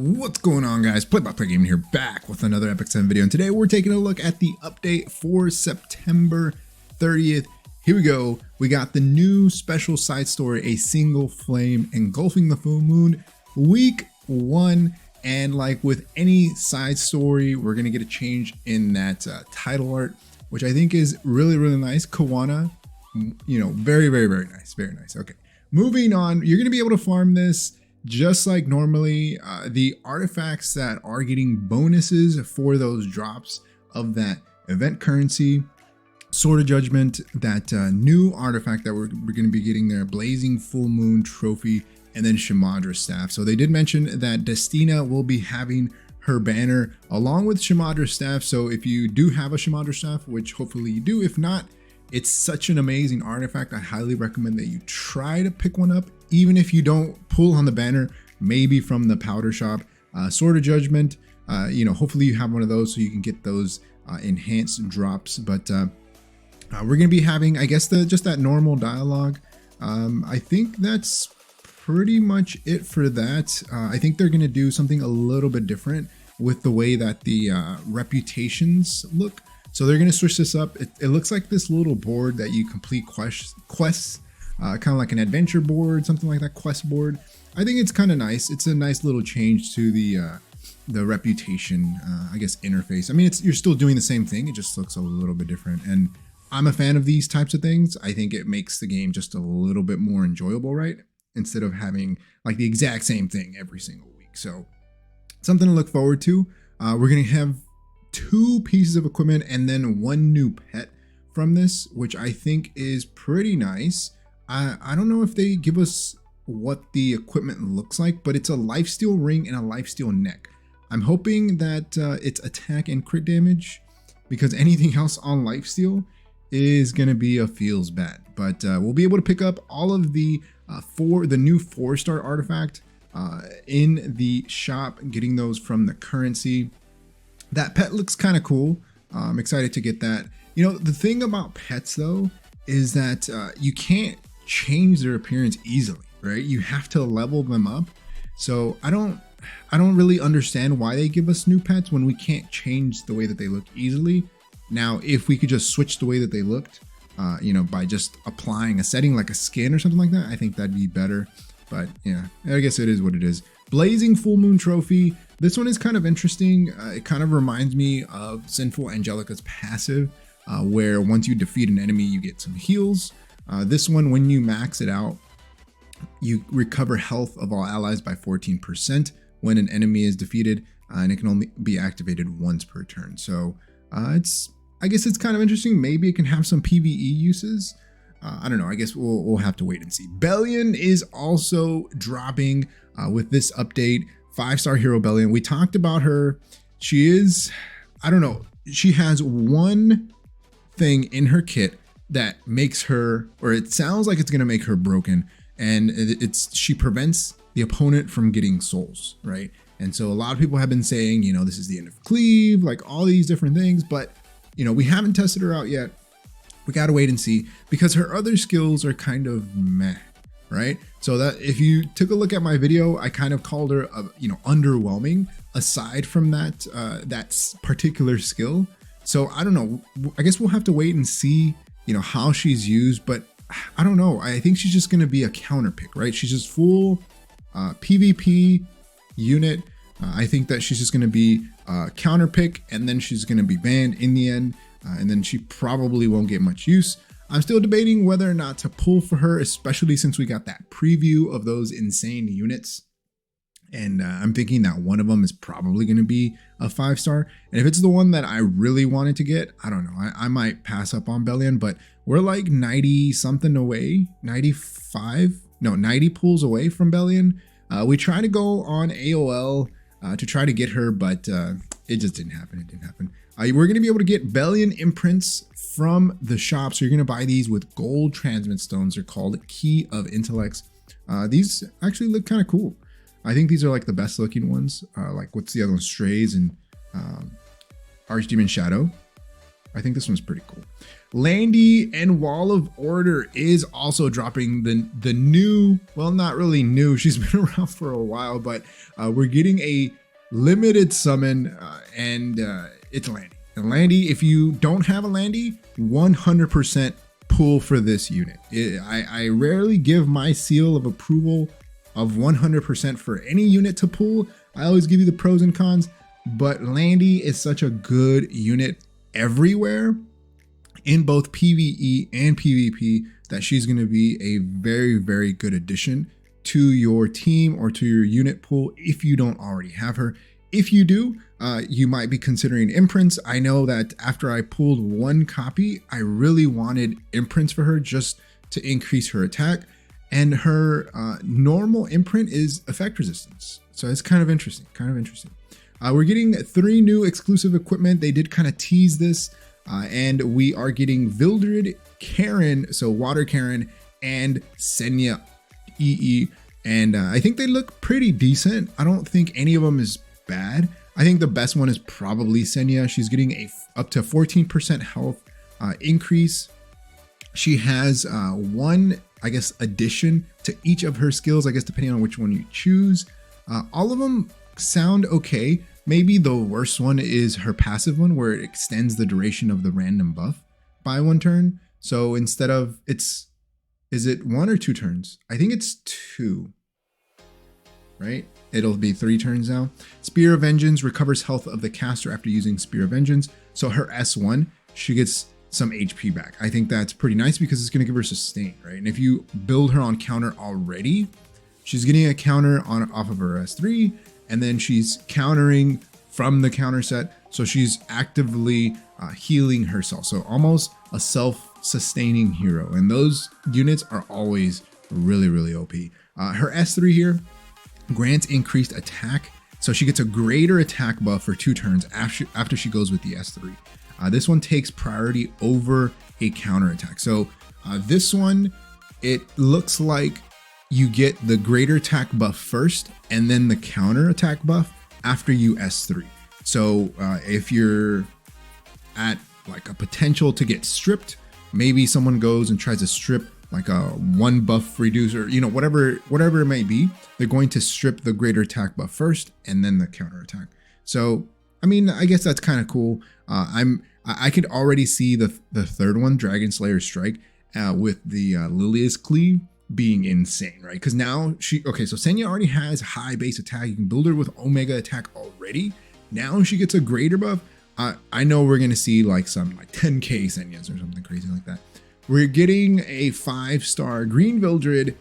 What's going on, guys? Play Gaming here, back with another Epic 7 video, and today we're taking a look at the update for September 30th. Here we go. We got the new special side story, A Single Flame, Engulfing the Full Moon, week 1. And like with any side story, we're gonna get a change in that title art, which I think is really nice. Kawana, you know, very nice. Okay, moving on. You're gonna be able to farm this just like normally. The artifacts that are getting bonuses for those drops of that event currency, Sword of Judgment, that new artifact that we're going to be getting there, Blazing Full Moon Trophy, and then Shamadra's Staff. So they did mention that Destina will be having her banner along with Shamadra's Staff. So if you do have a Shamadra's Staff, which hopefully you do, if not, it's such an amazing artifact. I highly recommend that you try to pick one up, even if you don't pull on the banner, maybe from the powder shop. Sword of Judgment, you know, hopefully you have one of those so you can get those enhanced drops. But we're gonna be having, I guess, just that normal dialogue. I think that's pretty much it for that. I think they're gonna do something a little bit different with the way that the reputations look. So they're going to switch this up. It looks like this little board that you complete quests, kind of like an adventure board, something like that, quest board. I think it's kind of nice. It's a nice little change to the reputation, I guess, interface. I mean, you're still doing the same thing. It just looks a little bit different. And I'm a fan of these types of things. I think it makes the game just a little bit more enjoyable, right? Instead of having like the exact same thing every single week. So something to look forward to. We're going to have 2 pieces of equipment and then 1 new pet from this, which I think is pretty nice. I don't know if they give us what the equipment looks like, but it's a lifesteal ring and a lifesteal neck. I'm hoping that it's attack and crit damage, because anything else on lifesteal is going to be a feels bad. But we'll be able to pick up all of the new 4-star artifact in the shop, getting those from the currency. That pet looks kind of cool. I'm excited to get that. You know, the thing about pets though is that you can't change their appearance easily, right? You have to level them up. So I don't really understand why they give us new pets when we can't change the way that they look easily. Now, if we could just switch the way that they looked, you know, by just applying a setting like a skin or something like that, I think that'd be better. But yeah, I guess it is what it is. Blazing Full Moon Trophy. This one is kind of interesting. It kind of reminds me of Sinful Angelica's passive, where once you defeat an enemy, you get some heals. This one, when you max it out, you recover health of all allies by 14% when an enemy is defeated, and it can only be activated once per turn. So I guess it's kind of interesting. Maybe it can have some PvE uses. I don't know. I guess we'll have to wait and see. Belian is also dropping with this update. 5-star hero Belian. We talked about her. She is, I don't know. She has one thing in her kit that makes her, or it sounds like it's going to make her broken. And she prevents the opponent from getting souls, right? And so a lot of people have been saying, you know, this is the end of Cleave, like all these different things. But, you know, we haven't tested her out yet. We got to wait and see, because her other skills are kind of meh, right? So that if you took a look at my video, I kind of called her, you know, underwhelming aside from that, that particular skill. So I don't know. I guess we'll have to wait and see, you know, how she's used, but I don't know. I think she's just going to be a counter pick, right? She's just full PvP unit. I think that she's just going to be a counter pick, and then she's going to be banned in the end. And then she probably won't get much use. I'm still debating whether or not to pull for her, especially since we got that preview of those insane units. And I'm thinking that one of them is probably going to be a 5-star. And if it's the one that I really wanted to get, I don't know. I might pass up on Belian, but we're like 90 something away, 95, no, 90 pulls away from Belian. We tried to go on AOL to try to get her, but it just didn't happen. It didn't happen. We're going to be able to get Belian imprints from the shop. So you're going to buy these with gold transmit stones. They're called Key of Intellects. These actually look kind of cool. I think these are like the best looking ones. Like what's the other one? Strays and Archdemon Shadow. I think this one's pretty cool. Landy and Wall of Order is also dropping the new, well, not really new, she's been around for a while, but we're getting a limited summon, and it's Landy. And Landy, if you don't have a Landy, 100% pull for this unit. I rarely give my seal of approval of 100% for any unit to pull. I always give you the pros and cons, but Landy is such a good unit everywhere in both PvE and PvP that she's going to be a very, very good addition to your team or to your unit pool if you don't already have her. If you do, you might be considering imprints. I know that after I pulled one copy, I really wanted imprints for her just to increase her attack, and her normal imprint is effect resistance. So it's kind of interesting, we're getting 3 new exclusive equipment. They did kind of tease this. And we are getting Vildred, Karin, so Water Karin, and Senya EE. And I think they look pretty decent. I don't think any of them is bad. I think the best one is probably Senya. She's getting up to 14% health increase. She has one, I guess, addition to each of her skills, I guess, depending on which one you choose. All of them sound okay. Maybe the worst one is her passive one, where it extends the duration of the random buff by 1 turn. So instead of, is it 1 or 2 turns? I think it's 2, right? It'll be 3 turns now. Spear of Vengeance recovers health of the caster after using Spear of Vengeance. So her S1, she gets some HP back. I think that's pretty nice because it's going to give her sustain, right? And if you build her on counter already, she's getting a counter off of her S3, and then she's countering from the counter set. So she's actively healing herself. So almost a self-sustaining hero. And those units are always really, really OP. Her S3 here grants increased attack. So she gets a greater attack buff for 2 turns after she goes with the S3. This one takes priority over a counter attack. So this one, it looks like you get the greater attack buff first and then the counter attack buff after you S3. So if you're at like a potential to get stripped, maybe someone goes and tries to strip like a 1 buff reducer, you know, whatever it may be, they're going to strip the greater attack buff first and then the counter attack. So, I mean, I guess that's kind of cool. I could already see the 3rd one, Dragon Slayer Strike, with the Lilia's Cleave being insane, right? Because now so Senya already has high base attack. You can build her with Omega attack already. Now she gets a greater buff. I know we're gonna see like some 10k Senyas or something crazy like that. We're getting a 5-star Green Vildred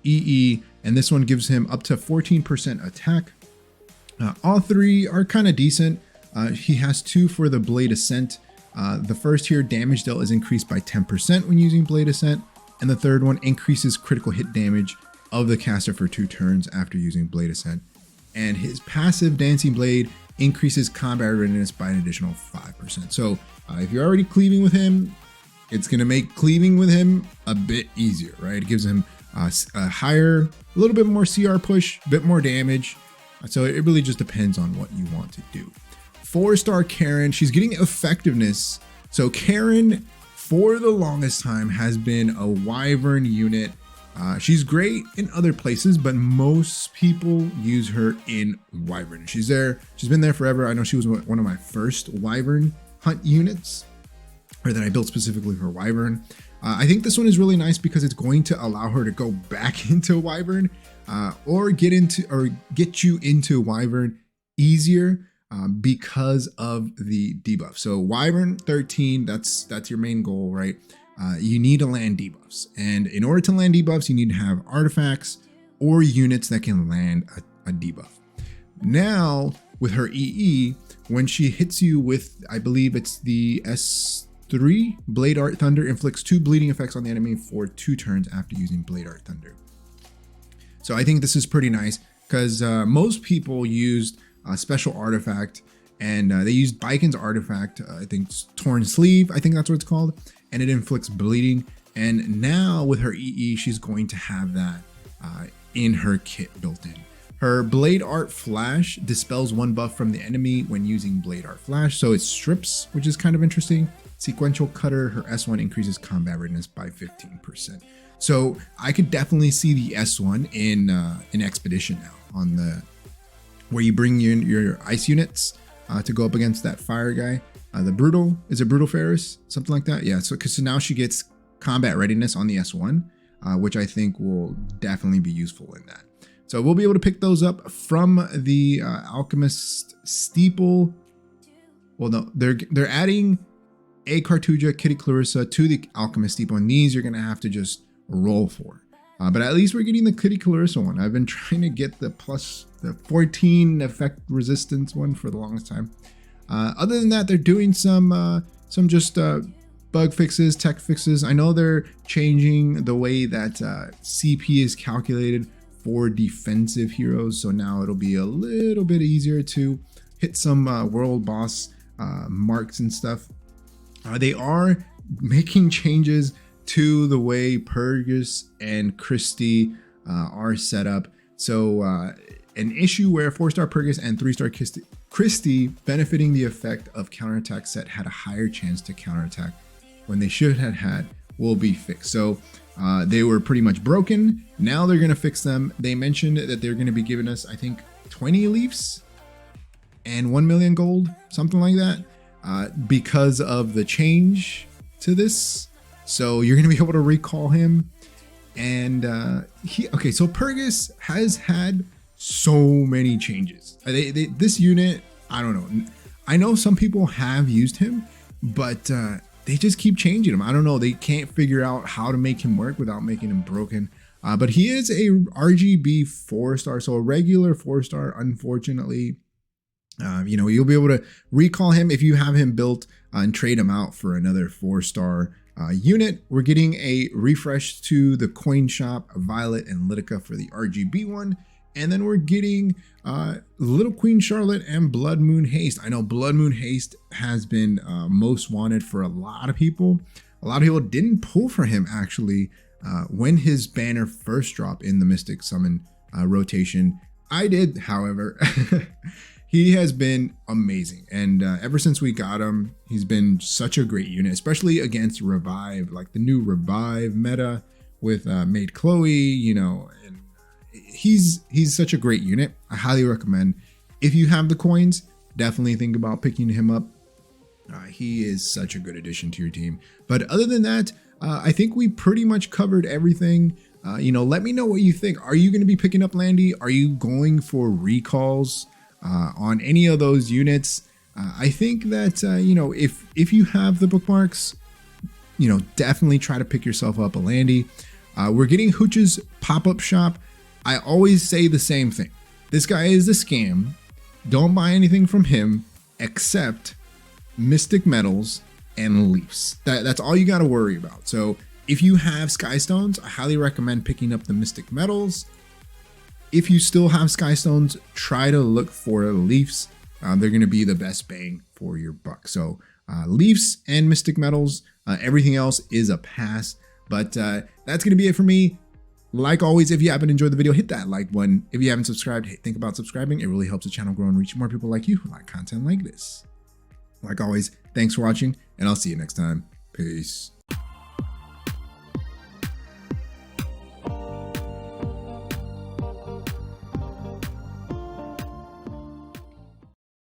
EE, and this one gives him up to 14% attack. All 3 are kind of decent. He has 2 for the Blade Ascent. The first here, damage dealt is increased by 10% when using Blade Ascent. And the 3rd one increases critical hit damage of the caster for 2 turns after using Blade Ascent. And his passive, Dancing Blade, increases combat readiness by an additional 5%. So if you're already cleaving with him, it's going to make cleaving with him a bit easier, right? It gives him a little bit more CR push, a bit more damage. So it really just depends on what you want to do. 4-star Karin, she's getting effectiveness. So Karin, for the longest time, has been a Wyvern unit. She's great in other places, but most people use her in Wyvern. She's been there forever. I know she was one of my first Wyvern hunt units, or that I built specifically for Wyvern. I think this one is really nice because it's going to allow her to go back into Wyvern, or get you into Wyvern easier because of the debuff. So Wyvern 13, that's your main goal, right? You need to land debuffs, and in order to land debuffs, you need to have artifacts or units that can land a debuff. Now with her EE, when she hits you with, I believe it's the S3, Blade Art Thunder inflicts 2 bleeding effects on the enemy for 2 turns after using Blade Art Thunder. So I think this is pretty nice because most people used a special artifact, and they used Biken's artifact, I think Torn Sleeve, I think that's what it's called, and it inflicts bleeding. And now with her EE, she's going to have that in her kit built in. Her Blade Art Flash dispels 1 buff from the enemy when using Blade Art Flash, so it strips, which is kind of interesting. sequential cutter. Her S1 increases combat readiness by 15%. So I could definitely see the S1 in Expedition now, on the where you bring your ice units to go up against that fire guy. The brutal, is it brutal Ferris, something like that? Yeah. So now she gets combat readiness on the S1, which I think will definitely be useful in that. So we'll be able to pick those up from the Alchemist Steeple. Well, no, they're adding a Cartuja, Kitty Clarissa to the Alchemist Steeple, and these you're gonna have to just roll for. But at least we're getting the Kitty Clarissa one. I've been trying to get the 14 effect resistance one for the longest time. Other than that, they're doing some just bug fixes, tech fixes. I know they're changing the way that CP is calculated for defensive heroes, so now it'll be a little bit easier to hit some world boss marks and stuff. They are making changes to the way Purgis and Christy are set up. So an issue where 4-star Purgis and 3-star Christy benefiting the effect of counterattack set had a higher chance to counterattack when they should have had will be fixed. So they were pretty much broken. Now they're going to fix them. They mentioned that they're going to be giving us, I think, 20 leaves and 1 million gold, something like that, because of the change to this. So you're going to be able to recall him. And okay, so Purgis has had so many changes. This unit, I don't know. I know some people have used him, but they just keep changing him. I don't know. They can't figure out how to make him work without making him broken. But he is a RGB 4-star, so a regular 4-star, unfortunately. You'll be able to recall him if you have him built and trade him out for another 4-star unit. We're getting a refresh to the coin shop, Violet and Litica for the RGB one. And then we're getting Little Queen Charlotte and Blood Moon Haste. I know Blood Moon Haste has been most wanted for a lot of people. A lot of people didn't pull for him actually when his banner first dropped in the Mystic Summon rotation. I did, however. He has been amazing, and ever since we got him, he's been such a great unit, especially against Revive, like the new Revive meta with Maid Chloe, and he's such a great unit. I highly recommend, if you have the coins, definitely think about picking him up. He is such a good addition to your team. But other than that, I think we pretty much covered everything. Let me know what you think. Are you going to be picking up Landy? Are you going for recalls on any of those units? I think that, if you have the bookmarks, definitely try to pick yourself up a Landy. We're getting Huche's pop-up shop. I always say the same thing. This guy is a scam. Don't buy anything from him except Mystic Metals and Leafs. That's all you got to worry about. So if you have Skystones, I highly recommend picking up the Mystic Metals. If you still have Skystones, try to look for Leafs. They're going to be the best bang for your buck. So Leafs and Mystic Metals, everything else is a pass. But that's going to be it for me. Like always, if you haven't enjoyed the video, hit that like button. If you haven't subscribed, hey, think about subscribing. It really helps the channel grow and reach more people like you who like content like this. Like always, thanks for watching, and I'll see you next time. Peace.